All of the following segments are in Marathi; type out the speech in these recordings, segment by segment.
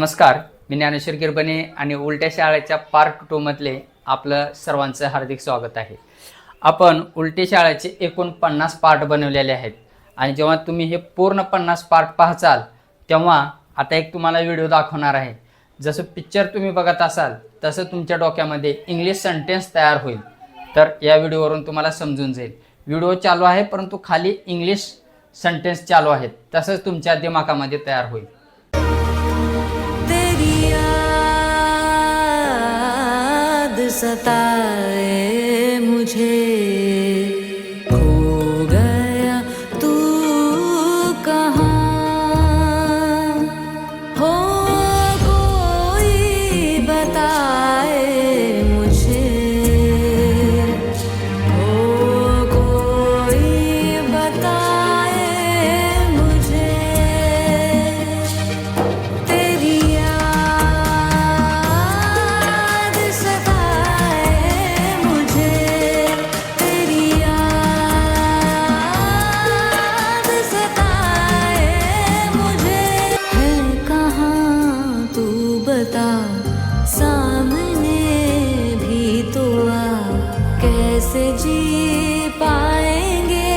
नमस्कार, मी ज्ञानेश्वर गिरबणे आणि उलट्या शाळेच्या पार्ट 2 मधले आपलं सर्वांचं हार्दिक स्वागत आहे. आपण उलटी शाळेचे एकूण 50 पार्ट बनवलेले आहेत आणि जेव्हा तुम्ही हे पूर्ण 50 पार्ट पाहचाल तेव्हा आता एक तुम्हाला व्हिडिओ दाखवणार आहे. जसं पिक्चर तुम्ही बघत असाल तसं तुमच्या डोक्यामध्ये इंग्लिश सेंटेन्स तयार होईल. तर या व्हिडिओवरून तुम्हाला समजून जाईल. व्हिडिओ चालू आहे परंतु खाली इंग्लिश सेंटेन्स चालू आहेत, तसंच तुमच्या दिमागामध्ये तयार होईल. सताए मुझे, खो गया तू कहाँ हो, कोई बताए मुझे, हो कोई बताए मुझे, तेरी सामने भी तो आ, कैसे जी पाएंगे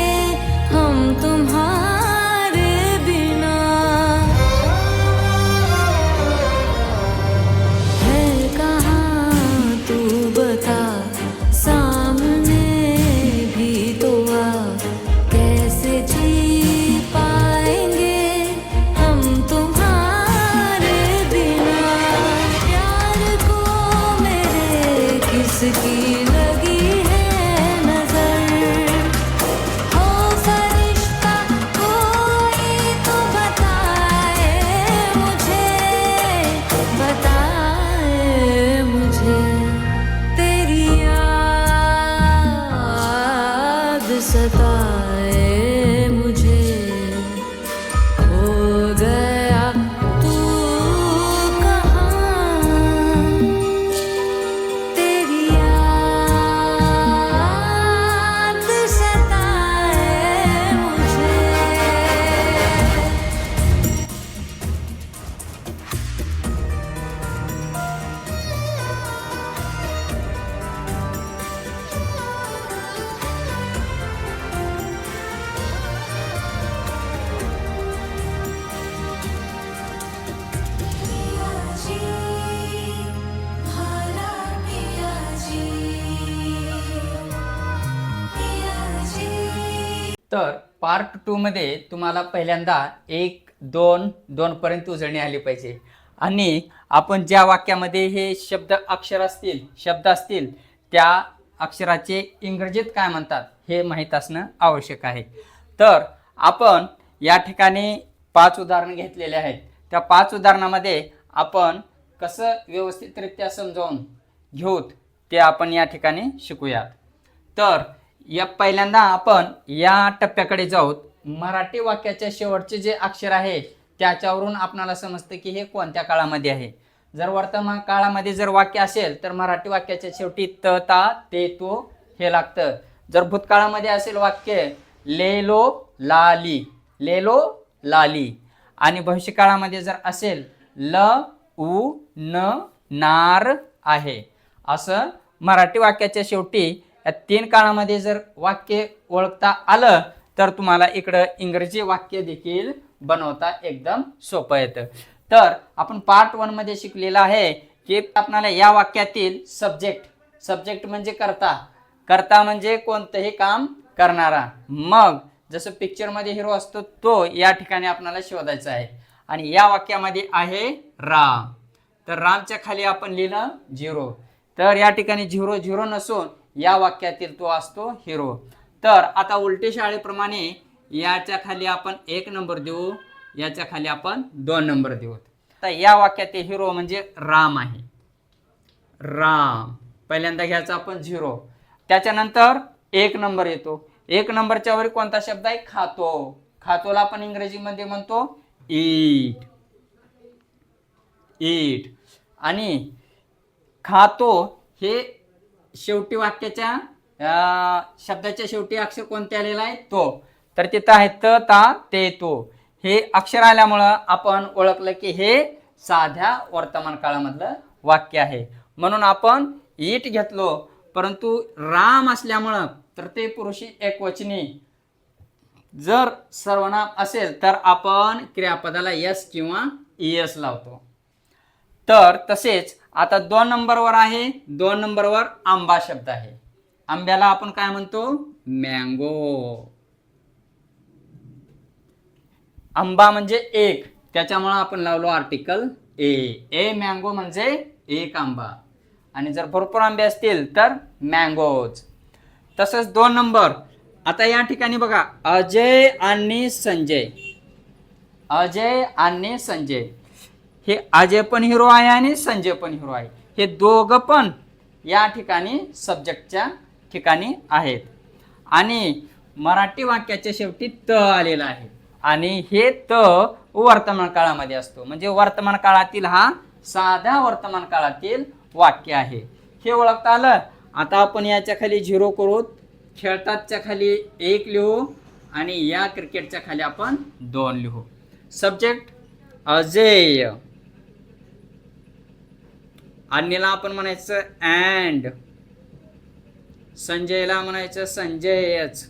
हम तुम्हारे बिना, है कहाँ तू बता, सामने भी तो आ, कैसे जी पाएंगे हम तुम्हारे बिना, किसकी लगी है नजर, हो फरिश्ता कोई तो बताए मुझे, बताए मुझे, तेरी याद सताए मुझे, हो गया तू तर पार्ट 2 मध्ये तुम्हाला पहिल्यांदा 1, 2, 2 पर्यंत उजळणी आली पाहिजे आणि आपण ज्या वाक्यामध्ये हे शब्द असतील त्या अक्षराचे इंग्रजीत काय म्हणतात हे माहीत असणं आवश्यक आहे. तर आपण या ठिकाणी 5 उदाहरण घेतलेले आहेत. त्या 5 उदाहरणामध्ये आपण कसं व्यवस्थितरित्या समजावून घेऊत ते आपण या ठिकाणी शिकूयात. तर या पहिल्यांदा आपण या टप्प्याकडे जाऊत. मराठी वाक्याच्या शेवटचे जे अक्षर आहे त्याच्यावरून आपल्याला समजतं की हे कोणत्या काळामध्ये आहे. जर वर्तमान काळामध्ये जर वाक्य असेल तर मराठी वाक्याच्या शेवटी त, ता, ते, तो हे लागतं. जर भूतकाळामध्ये असेल वाक्य लेलो लाली, लेलो लाली, आणि भविष्यकाळामध्ये जर असेल ल उ न नार आहे. असं मराठी वाक्याच्या शेवटी या 3 काळामध्ये जर वाक्य ओळखता आलं तर तुम्हाला इकडं इंग्रजी वाक्य देखील बनवता एकदम सोपं येतं. तर आपण पार्ट 1 मध्ये शिकलेलं आहे की आपल्याला या वाक्यातील सब्जेक्ट म्हणजे कर्ता म्हणजे कोणतंही काम करणारा. मग जसं पिक्चरमध्ये हिरो असतो तो या ठिकाणी आपल्याला शोधायचा आहे. आणि या वाक्यामध्ये आहे राम, तर रामच्या खाली आपण लिहिलं 0. तर या ठिकाणी 0 नसून या वाक्यातील तो असतो हिरो. तर आता उलटी शाळेप्रमाणे याच्या खाली आपण 1 नंबर देऊ, याच्या खाली आपण 2 नंबर देऊ. तर या वाक्यातील हिरो म्हणजे राम आहे. राम पहिल्यांदा घ्यायचा आपण 0, त्याच्यानंतर 1 नंबर येतो. 1 नंबरच्या वर कोणता शब्द आहे? खातो. खातोला आपण इंग्रजीमध्ये म्हणतो ईट. आणि खातो हे शेवटी वाक्याच्या शब्दाच्या शेवटी अक्षर कोणते आलेला आहे तो, तर तिथं आहे त ता ते तो. हे अक्षर आल्यामुळं आपण ओळखलं की हे साध्या वर्तमान काळामधलं वाक्य आहे. म्हणून आपण इट घेतलो, परंतु राम असल्यामुळं तर ते पुरुषी एकवचनी. जर सर्वनाम असेल तर आपण क्रियापदाला यस किंवा ईएस लावतो. तर तसेच आता 2 नंबरवर आहे, 2 नंबरवर आंबा शब्द आहे. आंब्याला आपण काय म्हणतो? मँगो. आंबा म्हणजे एक, त्याच्यामुळे आपण लावलो आर्टिकल ए मँगो म्हणजे एक आंबा. आणि जर भरपूर आंबे असतील तर मँगोज. तसंच 2 नंबर. आता या ठिकाणी बघा, अजय आणि संजय. अजय आणि संजय, हे अजय पण हिरो आहे आणि संजय पण हिरो आहे. हे दोघं पण या ठिकाणी सब्जेक्टच्या ठिकाणी आहेत. आणि मराठी वाक्याच्या शेवटी त आलेला आहे. आणि हे त वर्तमान काळामध्ये असतो. म्हणजे वर्तमान काळातील हा साध्या वर्तमान काळातील वाक्य आहे. हे ओळखता आलं. आता आपण याच्या खाली 0 करू. खेळतातच्या खाली 1 लिहू आणि या क्रिकेटच्या खाली आपण 2 लिहू. सब्जेक्ट अजय, अन्यला आपण म्हणायचं अँड, संजयला म्हणायचं संजयच.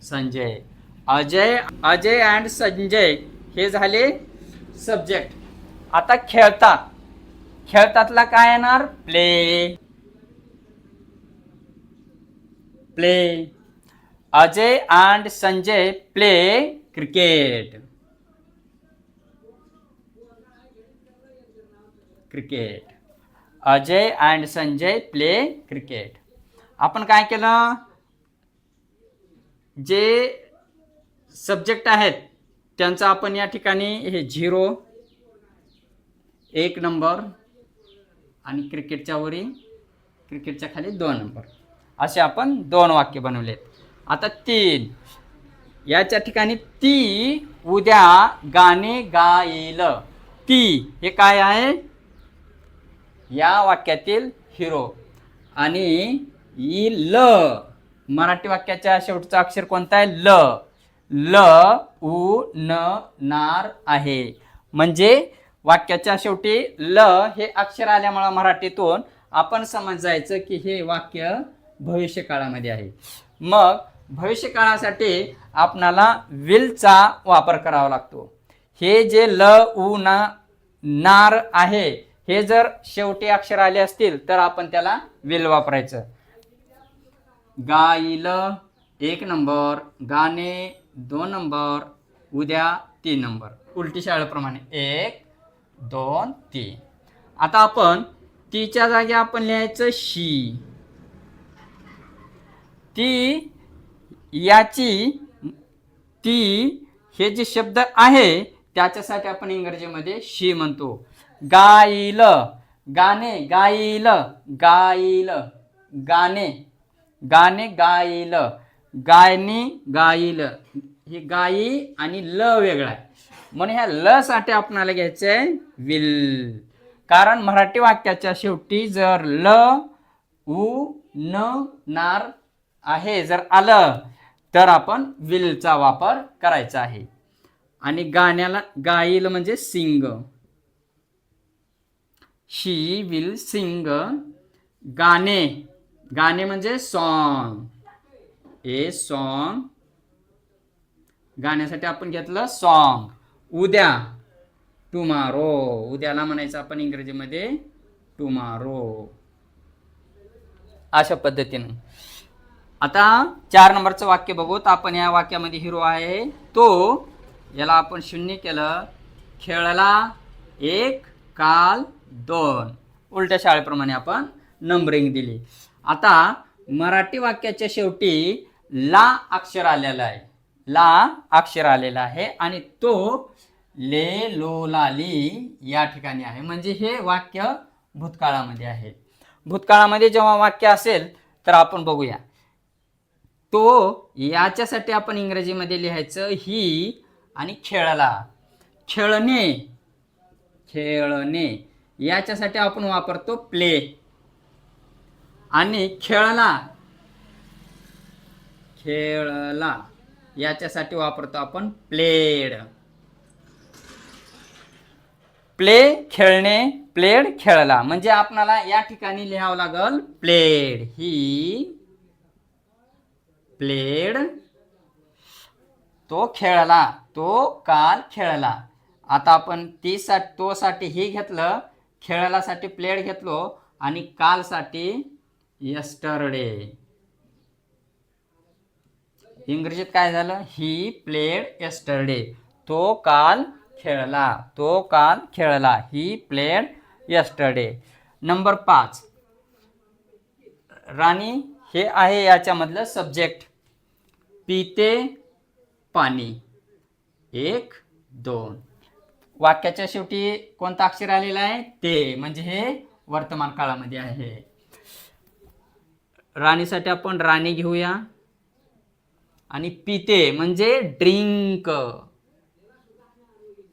संजय, अजय अँड संजय हे झाले सब्जेक्ट. आता खेळतात. खेळतातला काय येणार? Play. Play. Ajay and Sanjay play cricket. Cricket. Ajay and Sanjay play cricket. आपण काय केलं? जे सब्जेक्ट आहेत त्यांचा आपण या ठिकाणी हे 0, 1 नंबर आणि क्रिकेटच्या वरी, क्रिकेटच्या खाली 2 नंबर असे आपण 2 वाक्य बनवलेत. आता 3. याच्या ठिकाणी ती उद्या गाणे गाईल. ती हे काय आहे? या वाक्यातील हिरो. आणि ल, मराठी वाक्याच्या शेवटचा अक्षर कोणता आहे? ल. ल उ न नार आहे. म्हणजे वाक्याच्या शेवटी ल हे अक्षर आल्यामुळे मराठीतून आपण समजायचं की हे वाक्य भविष्य काळामध्ये आहे. मग भविष्य काळासाठी आपणाला विलचा वापर करावा लागतो. हे जे ल उ न नार आहे हे जर शेवटी अक्षर आले असतील तर आपण त्याला विल वापरायचं. गाईल 1 नंबर, गाणे 2 नंबर, उद्या 3 नंबर. उलटी शाळेप्रमाणे 1 2 3. आता आपण तीच्या जागी आपण लिहायचं शी. ती, याची, ती हे जे शब्द आहे त्याच्यासाठी आपण इंग्रजीमध्ये शी म्हणतो. गाईल, गाणे, गाईल, गाईल, गाणे, गाणे गाईल, गायनी गाईल. हे गाई आणि ल वेगळा आहे. म्हणून ह्या ल साठी आपल्याला घ्यायचं आहे विल. कारण मराठी वाक्याच्या शेवटी जर ल उ न नार आहे जर आलं तर आपण विलचा वापर करायचा आहे. आणि गाण्याला गाईल म्हणजे सिंग. शी विल सिंग. गाणे, गाणे म्हणजे सॉन्ग. A song. गाण्यासाठी आपण घेतलं सॉन्ग. उद्या टुमारो. उद्याला म्हणायचं आपण इंग्रजीमध्ये टुमारो. अशा पद्धतीने. आता 4 नंबरचं वाक्य बघूत. आपण या वाक्यामध्ये हिरो आहे तो, याला आपण 0 केलं. खेळला 1, काल 2. उलट्या शाळेप्रमाणे आपण नंबरिंग दिली. आता मराठी वाक्याच्या शेवटी ला अक्षर आलेला आहे. ला अक्षर आलेला आहे आणि तो ले लो लाली या ठिकाणी आहे. म्हणजे हे वाक्य भूतकाळामध्ये आहे. भूतकाळामध्ये जेव्हा वाक्य असेल तर आपण बघूया. तो याच्यासाठी आपण इंग्रजीमध्ये लिहायचं ही. आणि खेळला, खेळणे, खेळणे याच्यासाठी आपण वापरतो प्ले. आणि खेळला, खेळला याच्यासाठी वापरतो आपण प्लेड. खेळणे, प्लेड खेळला. म्हणजे आपणाला या ठिकाणी लिहावं लागल प्लेड. ही प्लेड, तो खेळला, तो काल खेळला. आता आपण तो साठी ही घेतलं, खेळला साठी प्लेड घेतलो आणि काल साठी यस्टरडे. इंग्रजीत काय झालं? He played yesterday. तो काल खेळला, तो काल खेळला. He played yesterday. नंबर 5, राणी हे आहे याच्यामधलं सब्जेक्ट. पिते पाणी. 1 2. वाक्याच्या शेवटी कोणतं अक्षर आलेलं आहे? ते. म्हणजे हे वर्तमान काळामध्ये आहे. राणीसाठी आपण राणी घेऊया. आणि पिते म्हणजे ड्रिंक.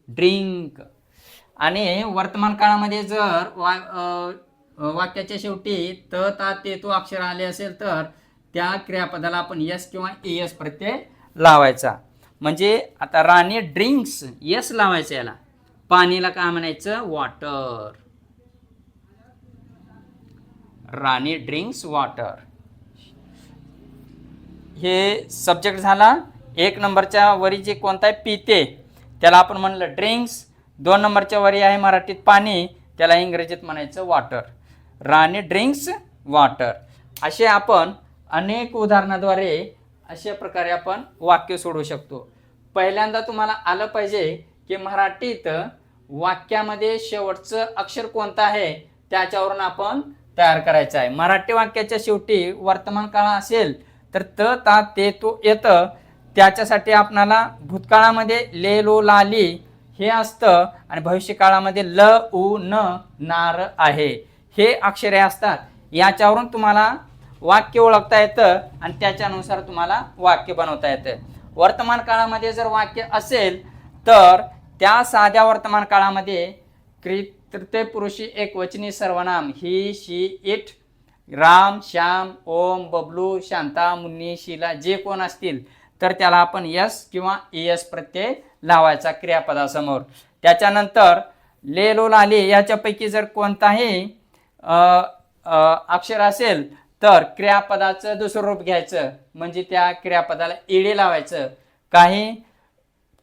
ड्रिंक. आणि वर्तमान काळामध्ये जर वाक्याच्या शेवटी त, ता, ते, तो अक्षर आले असेल तर त्या क्रियापदाला आपण यस किंवा एस प्रत्यय लावायचा. म्हणजे आता राणी ड्रिंक्स, यस लावायचं याला. पाणीला काय म्हणायचं? वॉटर. राणी ड्रिंक्स वॉटर. हे सब्जेक्ट झाला. 1 नंबरच्या वरी जे कोणता आहे पिते त्याला आपण म्हणलं ड्रिंक्स. 2 नंबरच्या वरी आहे मराठीत पाणी, त्याला इंग्रजीत म्हणायचं वॉटर. राणी ड्रिंक्स वॉटर. असे आपण अनेक उदाहरणाद्वारे अशा प्रकारे आपण वाक्य सोडवू शकतो. पहिल्यांदा तुम्हाला आलं पाहिजे की मराठीत वाक्यामध्ये शेवटचं अक्षर कोणतं आहे त्याच्यावरून आपण तयार करायचं आहे. मराठी वाक्याच्या शेवटी वर्तमान काळ असेल तर त, ता, ते, तो येतं. त्याच्यासाठी आपणाला भूतकाळामध्ये ले, लो, ला, ली हे असतं आणि भविष्यकाळामध्ये ल, उ, न, नार आहे. हे अक्षरे असतात. याच्यावरून तुम्हाला वाक्य ओळखता येतं आणि त्याच्यानुसार तुम्हाला वाक्य बनवता येतं. वर्तमान काळामध्ये जर वाक्य असेल तर त्या साध्या वर्तमान काळामध्ये तृतीय पुरुषी एकवचनी सर्वनाम ही, शी, इट, राम, श्याम, ओम, बबलू, शांता, मुन्नी, शीला जे कोण असतील तर त्याला आपण यस किंवा एस प्रत्यय लावायचा क्रियापदासमोर. त्याच्यानंतर ले, लो, ला, ली याच्यापैकी जर कोणताही अक्षर असेल तर क्रियापदाचं दुसरं रूप घ्यायचं. म्हणजे त्या क्रियापदाला ईडे लावायचं. काही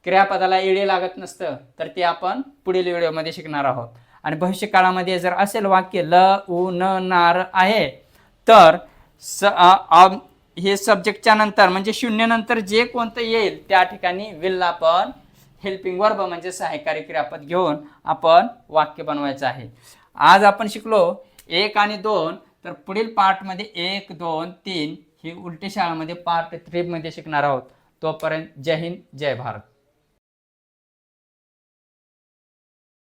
क्रियापदाला ईडे लागत नसतं तर ते आपण पुढील व्हिडिओमध्ये शिकणार आहोत. आणि भविष्यकाळामध्ये जर असेल वाक्य ल, उ, न, नार आहे तर हे सब्जेक्टच्या नंतर म्हणजे 0 नंतर जे कोणतं येईल त्या ठिकाणी विल आपण हेल्पिंग वर्ब म्हणजे सहाय्यकारी क्रियापद घेऊन आपण वाक्य बनवायचं आहे. आज आपण शिकलो 1 आणि 2. तर पुढील पार्टमध्ये 1, 2, 3 ही उलटी शाळामध्ये पार्ट 3 मध्ये शिकणार आहोत. तोपर्यंत जय हिंद, जय भारत.